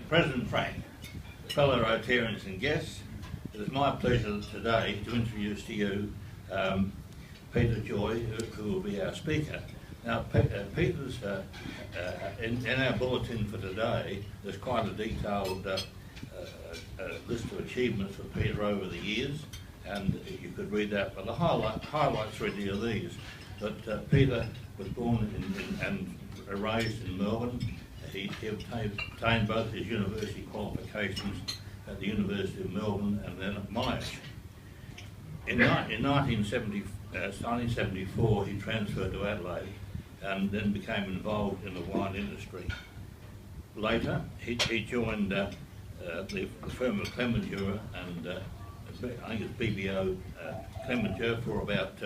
President Frank, fellow Rotarians and guests, it is my pleasure today to introduce to you Peter Joy, who will be our speaker. Now, Peter's, in our bulletin for today, there's quite a detailed list of achievements for Peter over the years, and you could read that, but the highlights really are these. But Peter was born and raised in Melbourne. He obtained both his university qualifications at the University of Melbourne and then at Monash. In 1974, he transferred to Adelaide and then became involved in the wine industry. Later, he joined the firm of Clemenger and I think it's BBDO Clemenger for about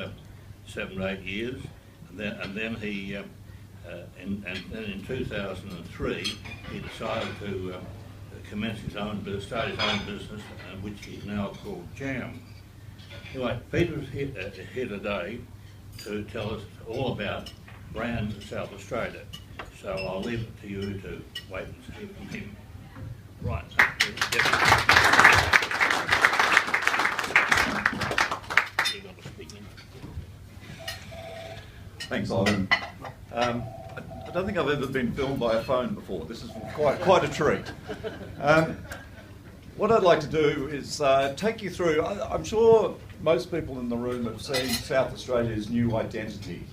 7 or 8 years, and then he in 2003 he decided to commence his own business, start his own business, which he's now called Jam. Anyway, Peter's here today to tell us all about brands in South Australia. So I'll leave it to you to wait and see from him. Right. Thanks, Ivan. I don't think I've ever been filmed by a phone before. This is quite a treat. What I'd like to do is take you through, I'm sure most people in the room have seen South Australia's new identity.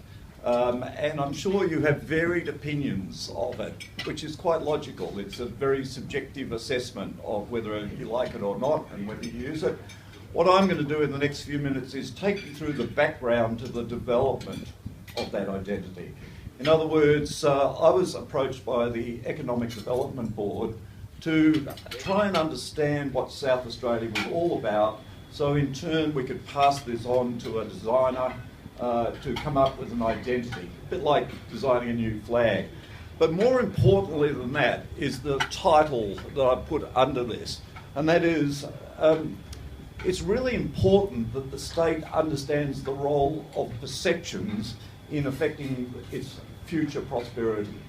And I'm sure you have varied opinions of it, which is quite logical. It's a very subjective assessment of whether you like it or not and whether you use it. What I'm going to do in the next few minutes is take you through the background to the development of that identity. In other words, I was approached by the Economic Development Board to try and understand what South Australia was all about, so in turn we could pass this on to a designer to come up with an identity, a bit like designing a new flag. But more importantly than that is the title that I put under this, and that is, it's really important that the state understands the role of perceptions in affecting its future prosperity.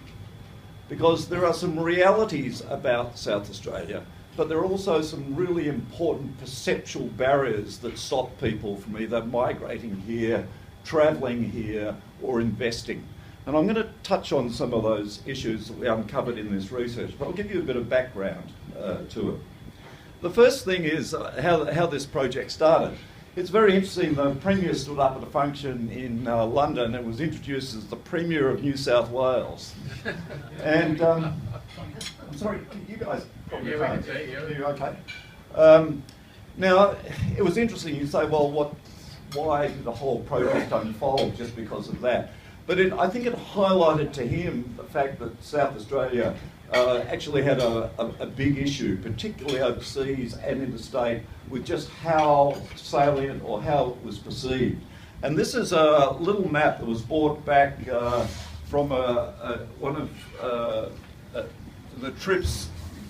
Because there are some realities about South Australia, but there are also some really important perceptual barriers that stop people from either migrating here, travelling here, or investing. And I'm going to touch on some of those issues that we uncovered in this research, but I'll give you a bit of background to it. The first thing is how this project started. It's very interesting. The Premier stood up at a function in London and was introduced as the Premier of New South Wales. And I'm sorry, you guys probably can't. Are you okay? Now, it was interesting. You say, well, why did the whole project unfold just because of that? But I think it highlighted to him the fact that South Australia actually had a big issue, particularly overseas and interstate, with just how salient or how it was perceived. And this is a little map that was brought back from one of the trips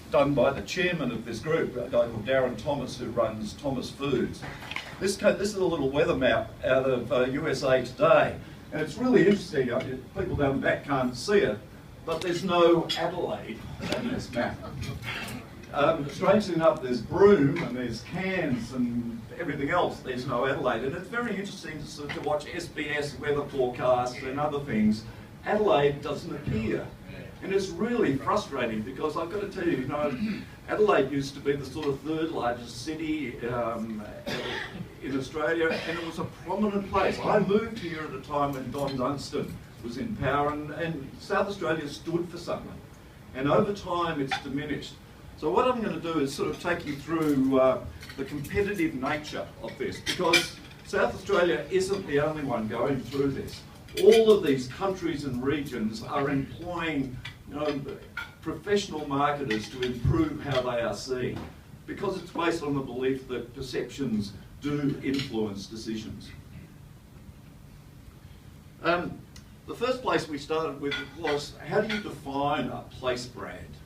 done by the chairman of this group, a guy called Darren Thomas, who runs Thomas Foods. This is a little weather map out of USA Today. And it's really interesting. People down the back can't see it, but there's no Adelaide on this map. Strangely enough, there's Broome and there's Cairns and everything else. There's no Adelaide. And it's very interesting to watch SBS weather forecasts and other things. Adelaide doesn't appear. And it's really frustrating because I've got to tell you, Adelaide used to be the sort of third largest city in Australia, and it was a prominent place. I moved here at a time when Don Dunstan was in power, and South Australia stood for something. And over time, it's diminished. So what I'm going to do is sort of take you through the competitive nature of this, because South Australia isn't the only one going through this. All of these countries and regions are employing professional marketers to improve how they are seen, because it's based on the belief that perceptions do influence decisions. The first place we started with was, how do you define a place brand?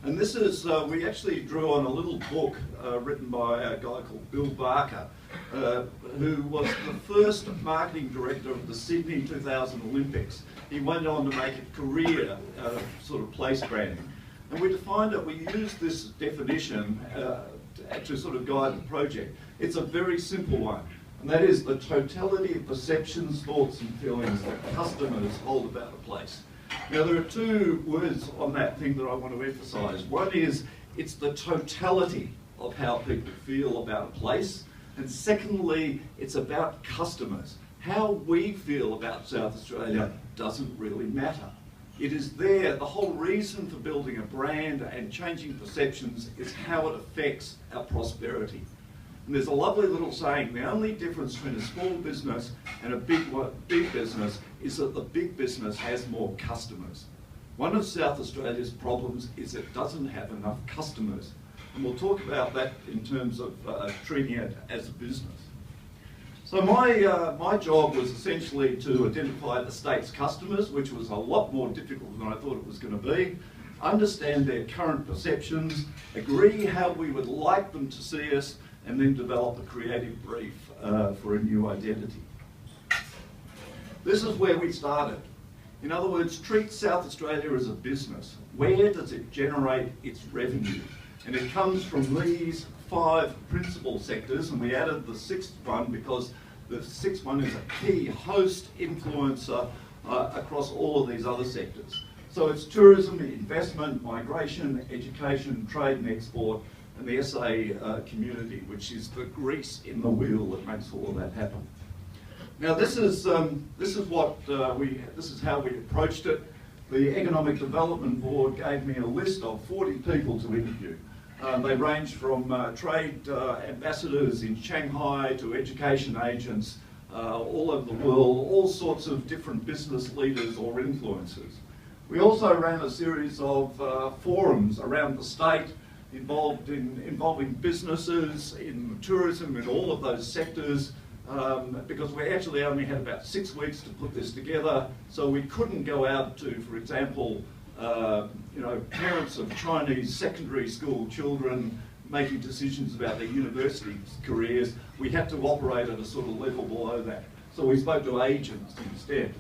And this is, we actually drew on a little book written by a guy called Bill Barker, who was the first marketing director of the Sydney 2000 Olympics. He went on to make a career out of sort of place branding. And we defined it, we used this definition to sort of guide the project. It's a very simple one, and that is the totality of perceptions, thoughts and feelings that customers hold about a place. Now there are two words on that thing that I want to emphasise. One is it's the totality of how people feel about a place, and secondly, it's about customers. How we feel about South Australia doesn't really matter. It is there, the whole reason for building a brand and changing perceptions is how it affects our prosperity. And there's a lovely little saying, the only difference between a small business and a big business is that the big business has more customers. One of South Australia's problems is it doesn't have enough customers. And we'll talk about that in terms of treating it as a business. So my job was essentially to identify the state's customers, which was a lot more difficult than I thought it was going to be, understand their current perceptions, agree how we would like them to see us, and then develop a creative brief for a new identity. This is where we started. In other words, treat South Australia as a business. Where does it generate its revenue? And it comes from these 5 principal sectors, and we added the 6th one because the 6th one is a key host influencer across all of these other sectors. So it's tourism, investment, migration, education, trade and export, and the SA community, which is the grease in the wheel that makes all of that happen. Now this is how we approached it. The Economic Development Board gave me a list of 40 people to interview. They range from trade ambassadors in Shanghai to education agents all over the world, all sorts of different business leaders or influencers. We also ran a series of forums around the state involving businesses in tourism in all of those sectors, because we actually only had about 6 weeks to put this together, so we couldn't go out to, for example, parents of Chinese secondary school children making decisions about their university careers. We had to operate at a sort of level below that. So we spoke to agents instead.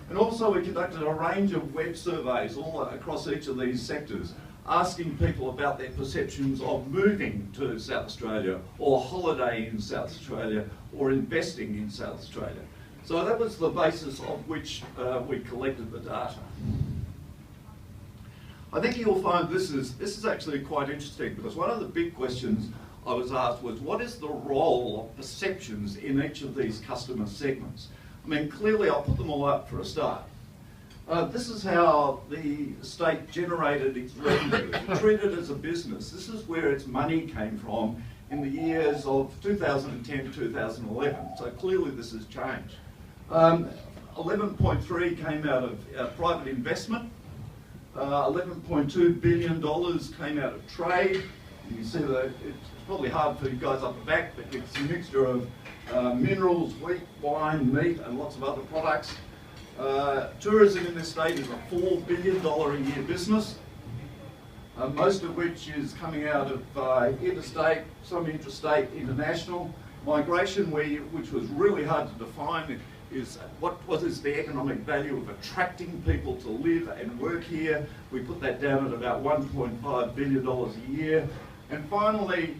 And also we conducted a range of web surveys all across each of these sectors, asking people about their perceptions of moving to South Australia, or holidaying in South Australia, or investing in South Australia. So that was the basis of which we collected the data. I think you'll find this is actually quite interesting, because one of the big questions I was asked was, what is the role of perceptions in each of these customer segments? I mean, clearly I'll put them all up for a start. This is how the state generated its revenue. It treated it as a business. This is where its money came from in the years of 2010 to 2011. So clearly this has changed. 11.3 came out of private investment. $11.2 billion came out of trade. You can see that it's probably hard for you guys up the back, but it's a mixture of minerals, wheat, wine, meat, and lots of other products. Tourism in this state is a $4 billion a year business, most of which is coming out of interstate, some interstate, international. Migration, which was really hard to define, is what is the economic value of attracting people to live and work here. We put that down at about $1.5 billion a year. And finally,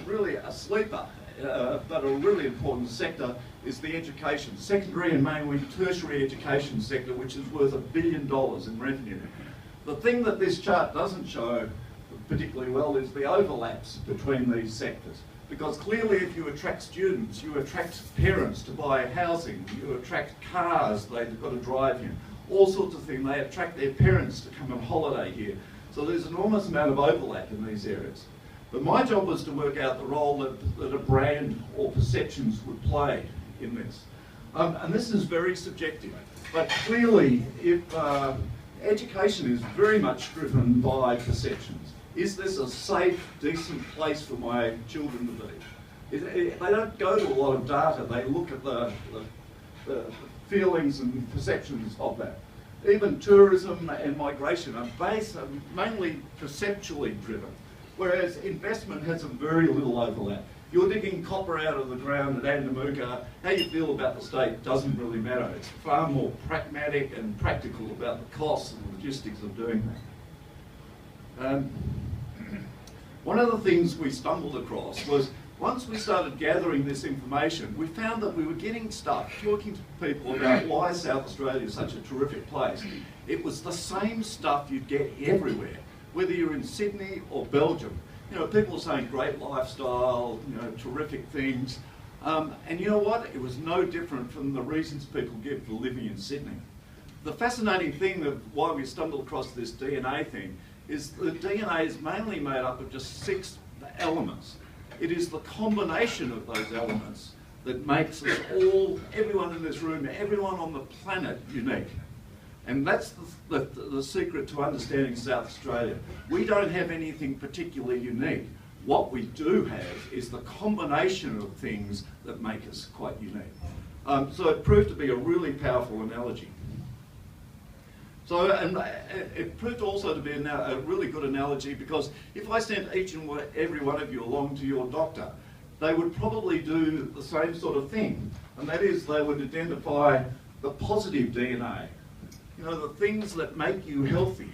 really a sleeper, but a really important sector is the education, secondary and mainly tertiary education sector, which is worth $1 billion in revenue. The thing that this chart doesn't show particularly well is the overlaps between these sectors. Because clearly if you attract students, you attract parents to buy housing, you attract cars they've got to drive in, all sorts of things. They attract their parents to come on holiday here. So there's an enormous amount of overlap in these areas. But my job was to work out the role that a brand or perceptions would play in this. And this is very subjective. But clearly, if education is very much driven by perceptions. Is this a safe, decent place for my children to be? They don't go to a lot of data, they look at the feelings and perceptions of that. Even tourism and migration are mainly perceptually driven, whereas investment has a very little overlap. You're digging copper out of the ground at Andamuka, how you feel about the state doesn't really matter. It's far more pragmatic and practical about the costs and logistics of doing that. One of the things we stumbled across was once we started gathering this information, we found that we were getting stuck talking to people about why South Australia is such a terrific place. It was the same stuff you'd get everywhere, whether you're in Sydney or Belgium. You know, people are saying great lifestyle, you know, terrific things. And you know what? It was no different from the reasons people give for living in Sydney. The fascinating thing of why we stumbled across this DNA thing is the DNA is mainly made up of just 6 elements. It is the combination of those elements that makes us all, everyone in this room, everyone on the planet unique. And that's the secret to understanding South Australia. We don't have anything particularly unique. What we do have is the combination of things that make us quite unique. So it proved to be a really powerful analogy. So, and it proved also to be a really good analogy because if I sent each and every one of you along to your doctor, they would probably do the same sort of thing. And that is they would identify the positive DNA, you know, the things that make you healthy.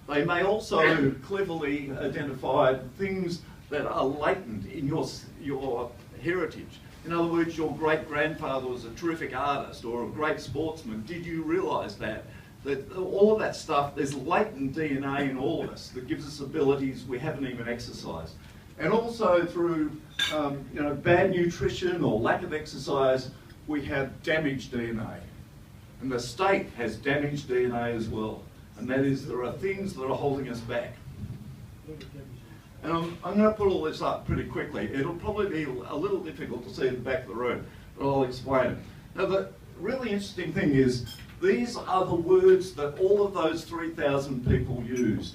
They may also cleverly identify things that are latent in your heritage. In other words, your great-grandfather was a terrific artist or a great sportsman. Did you realise that? That all of that stuff, there's latent DNA in all of us that gives us abilities we haven't even exercised. And also through you know, bad nutrition or lack of exercise, we have damaged DNA. And the state has damaged DNA as well. And that is, there are things that are holding us back. And I'm going to put all this up pretty quickly. It'll probably be a little difficult to see at the back of the room, but I'll explain it. Now, the really interesting thing is, these are the words that all of those 3,000 people used.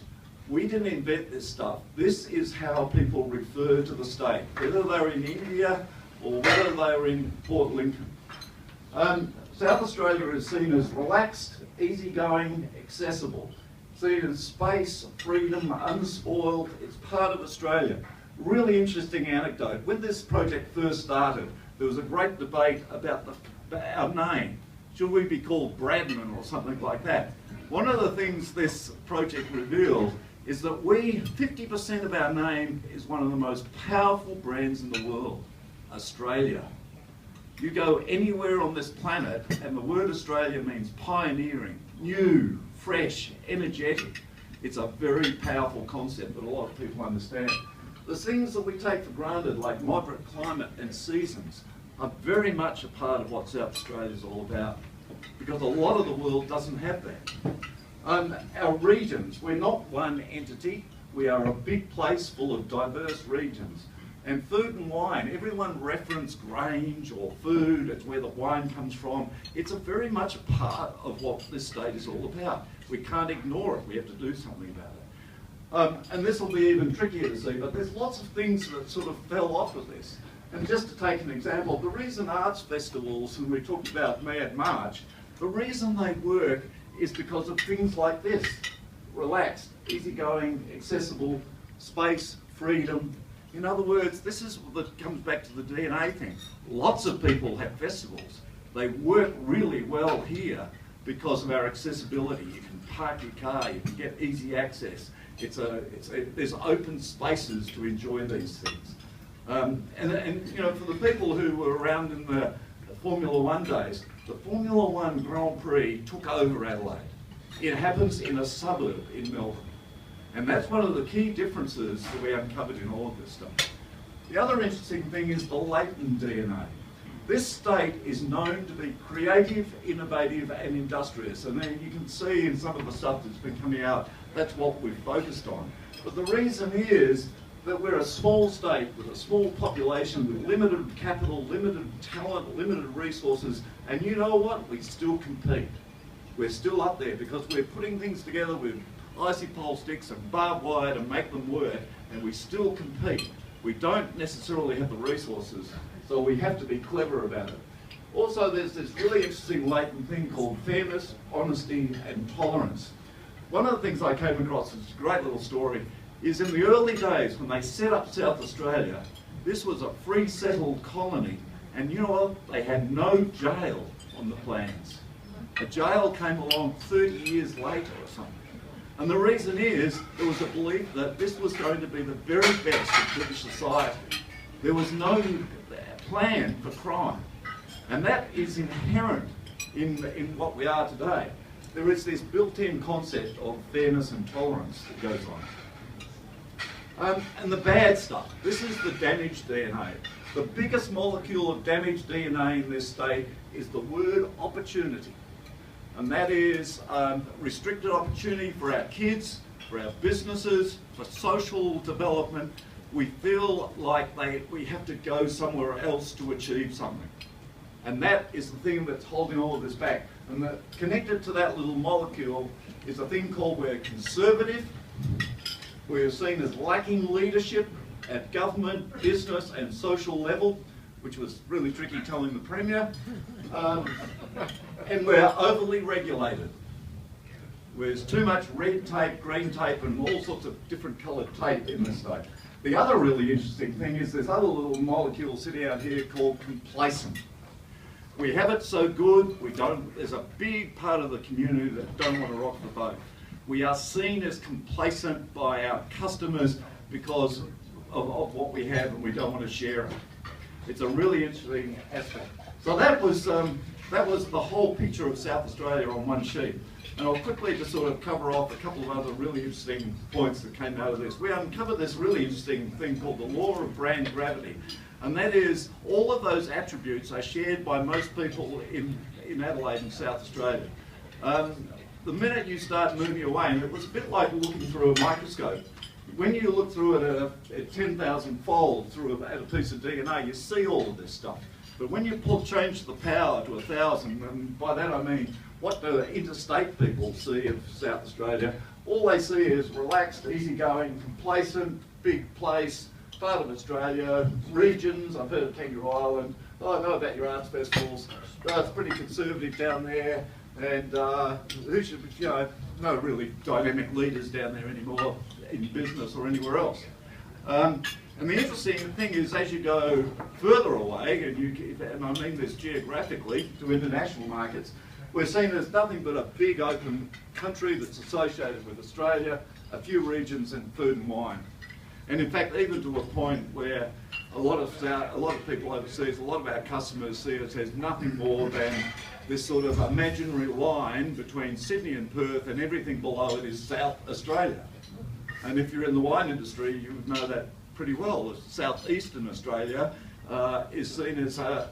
We didn't invent this stuff. This is how people refer to the state, whether they're in India or whether they're in Port Lincoln. South Australia is seen as relaxed, easygoing, accessible. Seen as space, freedom, unspoiled. It's part of Australia. Really interesting anecdote. When this project first started, there was a great debate about our name. Should we be called Bradman or something like that? One of the things this project revealed is that 50% of our name is one of the most powerful brands in the world, Australia. You go anywhere on this planet and the word Australia means pioneering, new, fresh, energetic. It's a very powerful concept that a lot of people understand. The things that we take for granted, like moderate climate and seasons, are very much a part of what South Australia is all about, because a lot of the world doesn't have that. Our regions, we're not one entity, we are a big place full of diverse regions. And food and wine, everyone referenced Grange or food, it's where the wine comes from. It's very much a part of what this state is all about. We can't ignore it, we have to do something about it. And this will be even trickier to see, but there's lots of things that sort of fell off of this. And just to take an example, the reason arts festivals, and we talked about Mad March, the reason they work is because of things like this. Relaxed, easygoing, accessible, space, freedom. In other words, this is what comes back to the DNA thing. Lots of people have festivals. They work really well here because of our accessibility. You can park your car, you can get easy access. There's open spaces to enjoy these things. And you know, for the people who were around in the Formula One days, the Formula One Grand Prix took over Adelaide. It happens in a suburb in Melbourne. And that's one of the key differences that we uncovered in all of this stuff. The other interesting thing is the latent DNA. This state is known to be creative, innovative and industrious. And then you can see in some of the stuff that's been coming out, that's what we've focused on. But the reason is that we're a small state with a small population with limited capital, limited talent, limited resources, and you know what? We still compete. We're still up there because we're putting things together with icy pole sticks and barbed wire to make them work, and we still compete. We don't necessarily have the resources, so we have to be clever about it. Also, there's this really interesting latent thing called fairness, honesty, and tolerance. One of the things I came across, it's a great little story, is in the early days when they set up South Australia, this was a free settled colony, and you know what? They had no jail on the plans. A jail came along 30 years later or something. And the reason is, there was a belief that this was going to be the very best of British society. There was no plan for crime. And that is inherent in what we are today. There is this built-in concept of fairness and tolerance that goes on. And the bad stuff, this is the damaged DNA. The biggest molecule of damaged DNA in this state is the word opportunity. And that is restricted opportunity for our kids, for our businesses, for social development. We feel like we have to go somewhere else to achieve something. And that is the thing that's holding all of this back. And connected to that little molecule is a thing called we're conservative. We're seen as lacking leadership at government, business and social level, which was really tricky telling the Premier. And we're overly regulated. There's too much red tape, green tape and all sorts of different coloured tape in this state. The other really interesting thing is this other little molecule sitting out here called complacent. We have it so good, there's a big part of the community that don't want to rock the boat. We are seen as complacent by our customers because of what we have and we don't want to share it. It's a really interesting aspect. So that was the whole picture of South Australia on one sheet. And I'll quickly just sort of cover off a couple of other really interesting points that came out of this. We uncovered this really interesting thing called the law of brand gravity. And that is, all of those attributes are shared by most people in Adelaide and South Australia. The minute you start moving away, and it was a bit like looking through a microscope, when you look through it at 10,000 fold at a piece of DNA, you see all of this stuff. But when you change the power to 1,000, and by that I mean what do interstate people see of South Australia, all they see is relaxed, easygoing, complacent, big place, part of Australia, regions. I've heard of Kangaroo Island. Oh, I know about your arts festivals. It's pretty conservative down there, and who should, no really dynamic leaders down there anymore in business or anywhere else. And the interesting thing is, as you go further away, and I mean this geographically, to international markets, we're seen as nothing but a big open country that's associated with Australia, a few regions and food and wine. And in fact, even to a point where a lot of people overseas, a lot of our customers see us as nothing more than this sort of imaginary line between Sydney and Perth, and everything below it is South Australia. And if you're in the wine industry, you would know that pretty well. Southeastern Australia is seen as a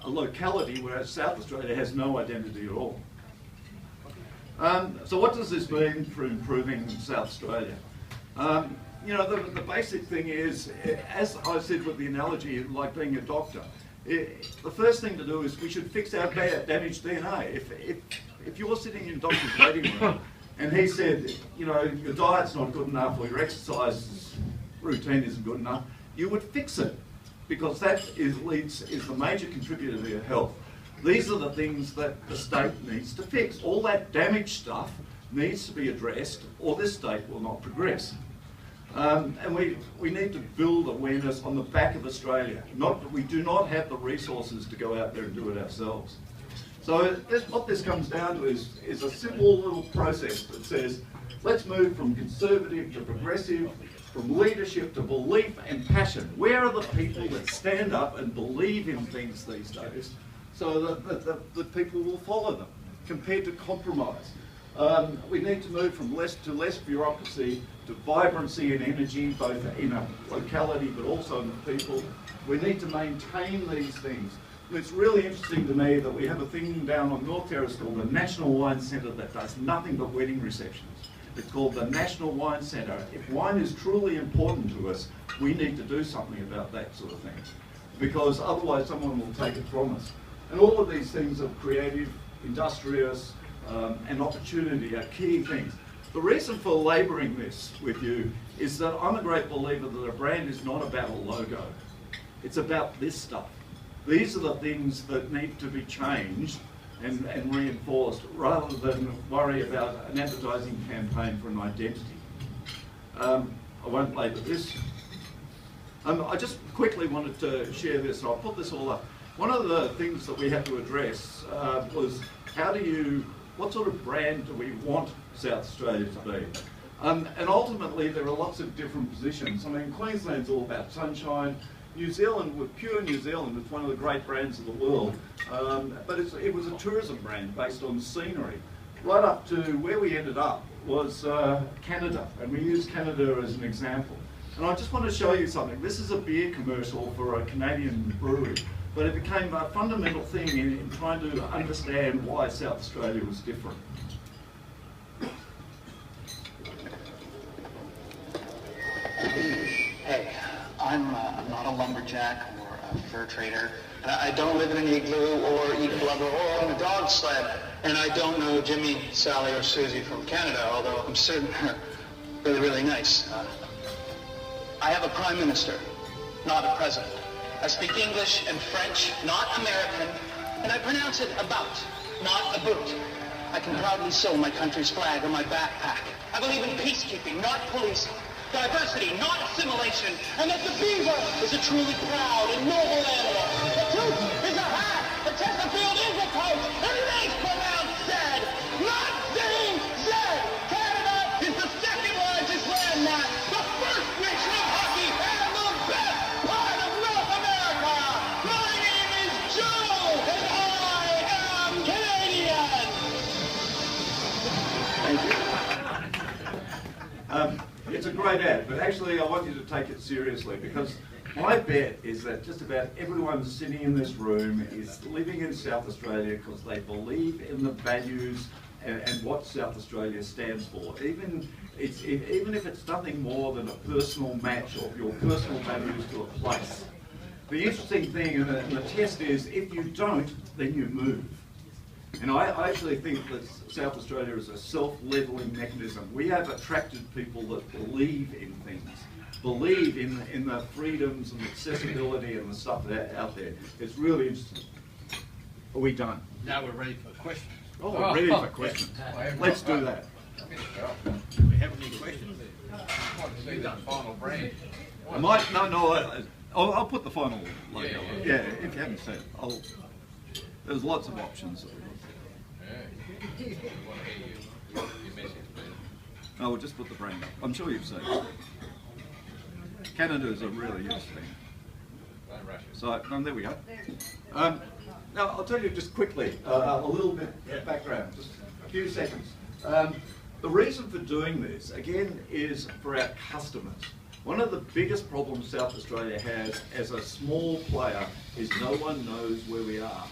locality where South Australia has no identity at all. So what does this mean for improving South Australia? The basic thing is, as I said with the analogy, like being a doctor, the first thing to do is we should fix our damaged DNA. If you're sitting in a doctor's waiting room and he said, your diet's not good enough or your exercise routine isn't good enough, you would fix it, because that is the major contributor to your health. These are the things that the state needs to fix. All that damaged stuff needs to be addressed, or this state will not progress. And we need to build awareness on the back of Australia. We do not have the resources to go out there and do it ourselves. So what this comes down to is a simple little process that says, let's move from conservative to progressive, from leadership to belief and passion. Where are the people that stand up and believe in things these days, so that the people will follow them, compared to compromise? We need to move from less bureaucracy to vibrancy and energy, both in a locality but also in the people. We need to maintain these things. And it's really interesting to me that we have a thing down on North Terrace called the National Wine Centre that does nothing but wedding receptions. It's called the National Wine Centre. If wine is truly important to us, we need to do something about that sort of thing, because otherwise someone will take it from us. And all of these things of creative, industrious, and opportunity are key things. The reason for labouring this with you is that I'm a great believer that a brand is not about a logo. It's about this stuff. These are the things that need to be changed and reinforced, rather than worry about an advertising campaign for an identity. I won't labour this. I just quickly wanted to share this, and I'll put this all up. One of the things that we had to address was, how do you what sort of brand do we want South Australia to be? And ultimately, there are lots of different positions. I mean, Queensland's all about sunshine. New Zealand, with pure New Zealand, it's one of the great brands of the world. But it was a tourism brand based on scenery. Right up to where we ended up was Canada, and we use Canada as an example. And I just want to show you something. This is a beer commercial for a Canadian brewery, but it became a fundamental thing in trying to understand why South Australia was different. Hey, I'm not a lumberjack or a fur trader. And I don't live in an igloo or eat blubber or own a dog sled. And I don't know Jimmy, Sally, or Susie from Canada, although I'm certain they're really, really nice. I have a prime minister, not a president. I speak English and French, not American, and I pronounce it about, not about. I can proudly sew my country's flag on my backpack. I believe in peacekeeping, not policing. Diversity, not assimilation, and that the beaver is a truly proud and noble animal. The tooth is a hat, the Chesterfield is a coat, and it is pronounced said, not saying said. Canada is the second largest landmass, the first nation of hockey, and the best part of North America. My name is Joe, and I am Canadian. Thank you. It's a great ad, but actually I want you to take it seriously, because my bet is that just about everyone sitting in this room is living in South Australia because they believe in the values and what South Australia stands for. Even if it's nothing more than a personal match of your personal values to a place. The interesting thing, and the test is, if you don't, then you move. And I actually think that South Australia is a self-levelling mechanism. We have attracted people that believe in things, believe in the freedoms and accessibility and the stuff that's out there. It's really interesting. Are we done? Now we're ready for questions. Oh, we're ready for questions. Let's do that. Do we have any questions? See that final brand. I might, I'll put the final logo. Yeah, if you haven't seen it, there's lots of options. No, we'll just put the brand up. I'm sure you've seen it. Canada is a really interesting. So, there we go. Now, I'll tell you just quickly a little bit of background, just a few seconds. The reason for doing this, again, is for our customers. One of the biggest problems South Australia has as a small player is no one knows where we are.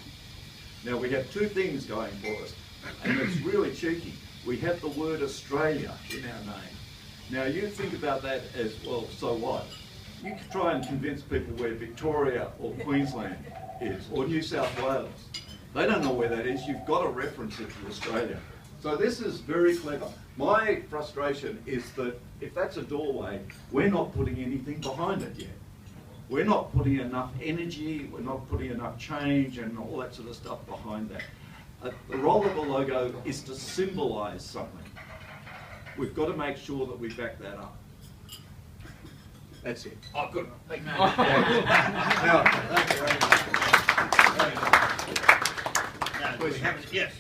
Now, we have two things going for us, and it's really cheeky. We have the word Australia in our name. Now, you think about that as, well, so what? You can try and convince people where Victoria or Queensland is, or New South Wales. They don't know where that is. You've got to reference it to Australia. So this is very clever. My frustration is that if that's a doorway, we're not putting anything behind it yet. We're not putting enough energy, we're not putting enough change and all that sort of stuff behind that. The role of a logo is to symbolise something. We've got to make sure that we back that up. That's it. Oh, good. Thank you. Now, Yes.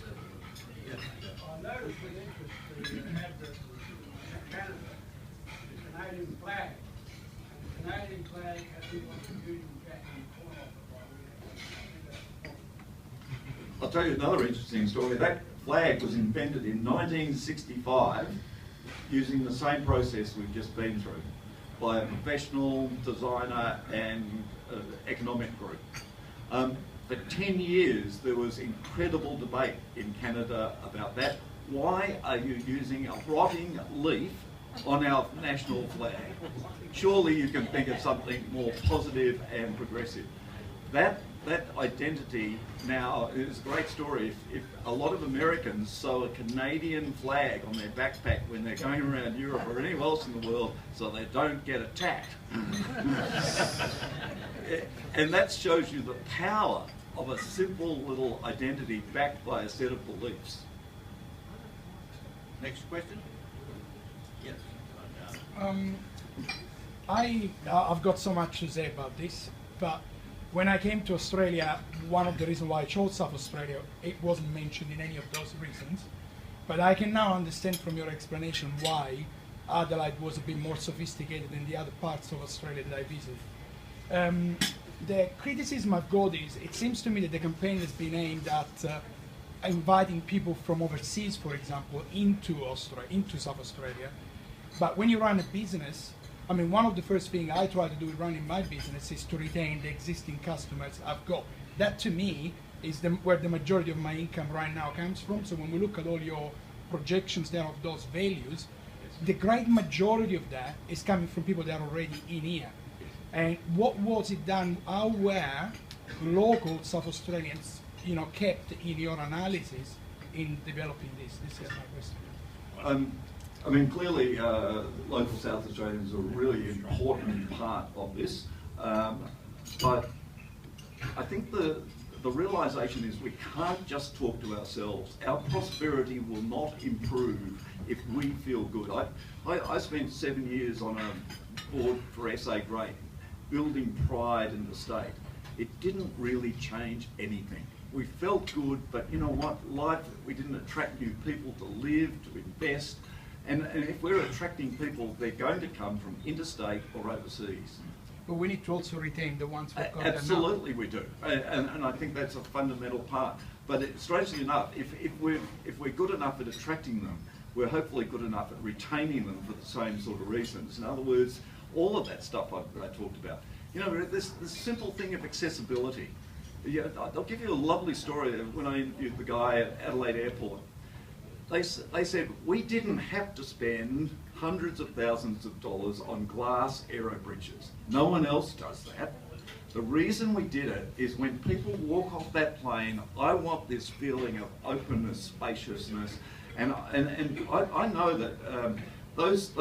I noticed with interest that you have the Canada, the Canadian flag. And the Canadian flag has been what the Union Jack in the corner of it. I'll tell you another interesting story. That flag was invented in 1965 using the same process we've just been through by a professional designer and economic group. For 10 years there was incredible debate in Canada about that. Why are you using a rotting leaf on our national flag? Surely you can think of something more positive and progressive. That identity now is a great story. If a lot of Americans sew a Canadian flag on their backpack when they're going around Europe or anywhere else in the world so they don't get attacked. And that shows you the power of a simple little identity backed by a set of beliefs. Next question? Yes. I've got so much to say about this, but when I came to Australia, one of the reasons why I chose South Australia, it wasn't mentioned in any of those reasons. But I can now understand from your explanation why Adelaide was a bit more sophisticated than the other parts of Australia that I visited. The criticism I've got is, it seems to me that the campaign has been aimed at inviting people from overseas, for example, into South Australia. But when you run a business, I mean, one of the first things I try to do with running my business is to retain the existing customers I've got. That, to me, is where the majority of my income right now comes from. So when we look at all your projections there of those values, the great majority of that is coming from people that are already in here. And what was it done? How were local South Australians, kept in your analysis in developing this? This is my question. I mean, clearly, local South Australians are a really important part of this. But I think the realisation is we can't just talk to ourselves. Our prosperity will not improve if we feel good. I spent 7 years on a board for SA Great, building pride in the state. It didn't really change anything. We felt good, but you know what? We didn't attract new people to live, to invest. And if we're attracting people, they're going to come from interstate or overseas. But we need to also retain the ones we've got. Absolutely we do. And I think that's a fundamental part. But strangely enough, if we're good enough at attracting them, we're hopefully good enough at retaining them for the same sort of reasons. In other words, all of that stuff I talked about. This simple thing of accessibility. Yeah, I'll give you a lovely story. When I interviewed the guy at Adelaide Airport, they said, we didn't have to spend hundreds of thousands of dollars on glass aero bridges. No one else does that. The reason we did it is when people walk off that plane, I want this feeling of openness, spaciousness, and I know that those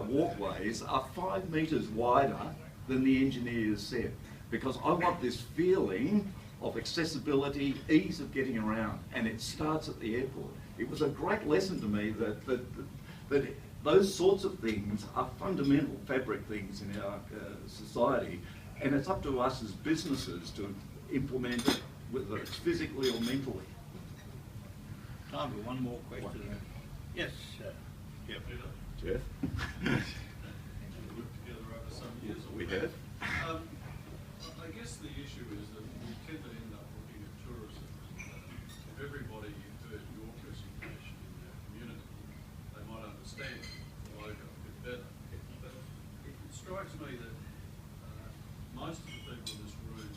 walkways are 5 metres wider than the engineers said, because I want this feeling of accessibility, ease of getting around, and it starts at the airport. It was a great lesson to me that those sorts of things are fundamental fabric things in our society, and it's up to us as businesses to implement it, whether it's physically or mentally. Time for one more question. Yes, Jeff. Jeff? We worked together over some years. We have. I guess the issue is that we tend to end up looking at tourism. If everybody heard your presentation in their community, they might understand the logo a bit better. But it strikes me that most of the people in this room,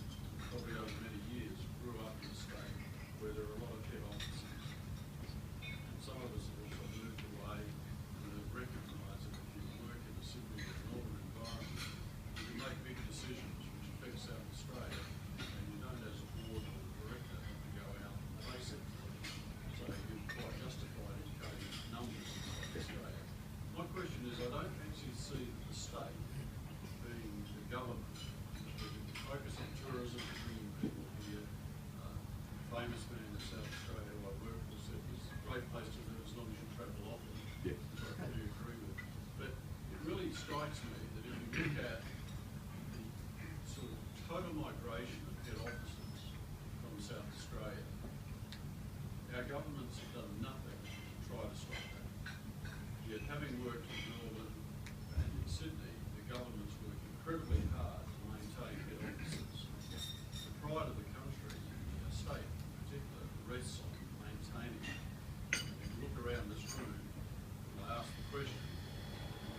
probably over many years, grew up in a state where there are a lot of head offices. And some of us have also moved away and have recognised that if you work in a Sydney or Melbourne environment, you can make big decisions which affect South Australia, and you don't, as a board or director, have to go out and face it. So you're quite justified in cutting numbers in South Australia. My question is, I don't actually see the state being the government. Focus on tourism, bringing people here. Famous man in South Australia who I work with said it's a great place to live as long as you travel often. Yeah. Which I fully agree with. But it really strikes me that if you look at the sort of total migration of head offices from South Australia, our governments have done nothing to try to stop that. Yet having worked in Melbourne and in Sydney, the governments work incredibly hard to maintain head offices. The pride of the country, the state in particular, rests on maintaining. If you look around this room, I ask the question,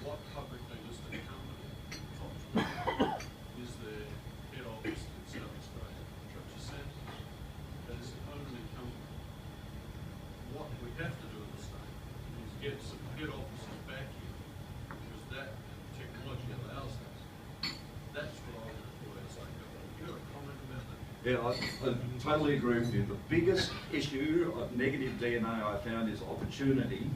what publicly listed company, top 20, is their head office in South Australia? Which I've just said, that is the only company. What we have to do in the state is get some head offices back here, because that technology allows that. That's what I would call our state government. You got a comment about that? Yeah, I totally agree with you. The biggest issue of negative DNA I found is opportunity,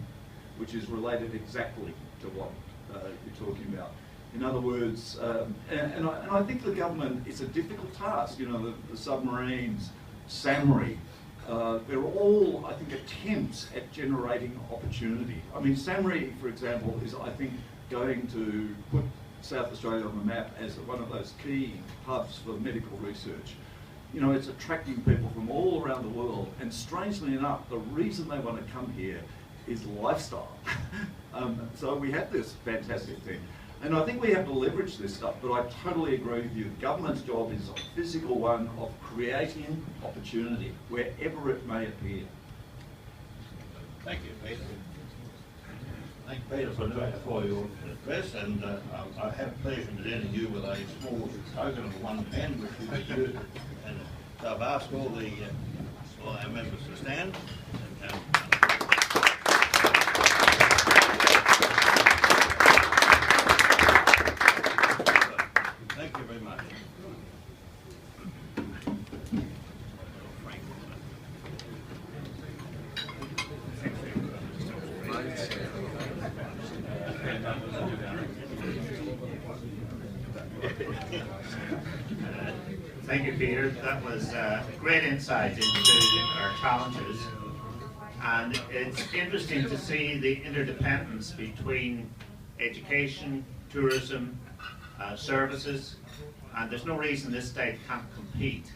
which is related exactly to what you're talking about. In other words, and I think the government, it's a difficult task. The submarines, SAMRI, they're all, I think, attempts at generating opportunity. I mean, SAMRI, for example, is, I think, going to put South Australia on the map as one of those key hubs for medical research. You know, it's attracting people from all around the world, and strangely enough, the reason they want to come here is lifestyle. So we have this fantastic thing. And I think we have to leverage this stuff, but I totally agree with you. The government's job is a physical one of creating opportunity wherever it may appear. Thank you, Peter. Thank you, Peter, for your address, and I have the pleasure of presenting you with a small token of one pen, which will be used. And so I've asked all our members to stand. Thank you very much. Thank you, Peter. That was great insight into our challenges. And it's interesting to see the interdependence between education, tourism, services, and there's no reason this state can't compete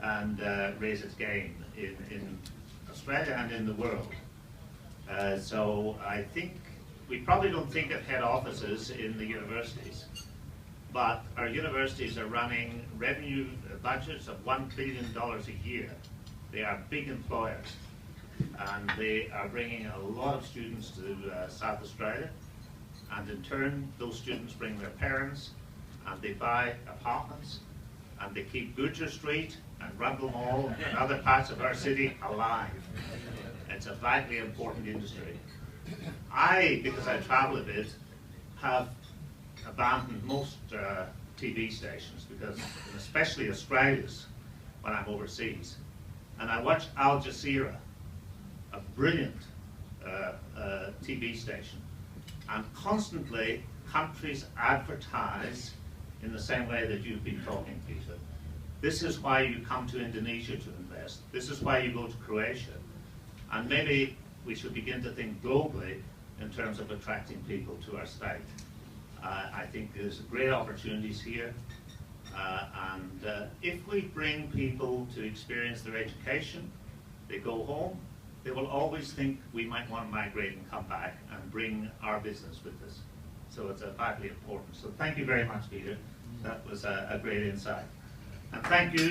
and raise its game in Australia and in the world. So I think we probably don't think of head offices in the universities, but our universities are running revenue budgets of $1 billion a year. They are big employers, and they are bringing a lot of students to South Australia, and in turn those students bring their parents, and they buy apartments, and they keep Butcher Street and Rundle Mall and other parts of our city alive. It's a vitally important industry. I, because I travel a bit, have abandoned most TV stations, because, especially Australia's, when I'm overseas, and I watch Al Jazeera, a brilliant TV station, and constantly countries advertise in the same way that you've been talking, Peter. This is why you come to Indonesia to invest. This is why you go to Croatia. And maybe we should begin to think globally in terms of attracting people to our state. I think there's great opportunities here. And if we bring people to experience their education, they go home, they will always think we might want to migrate and come back and bring our business with us. So it's vitally important. So thank you very much, Peter. That was a great insight. And thank you.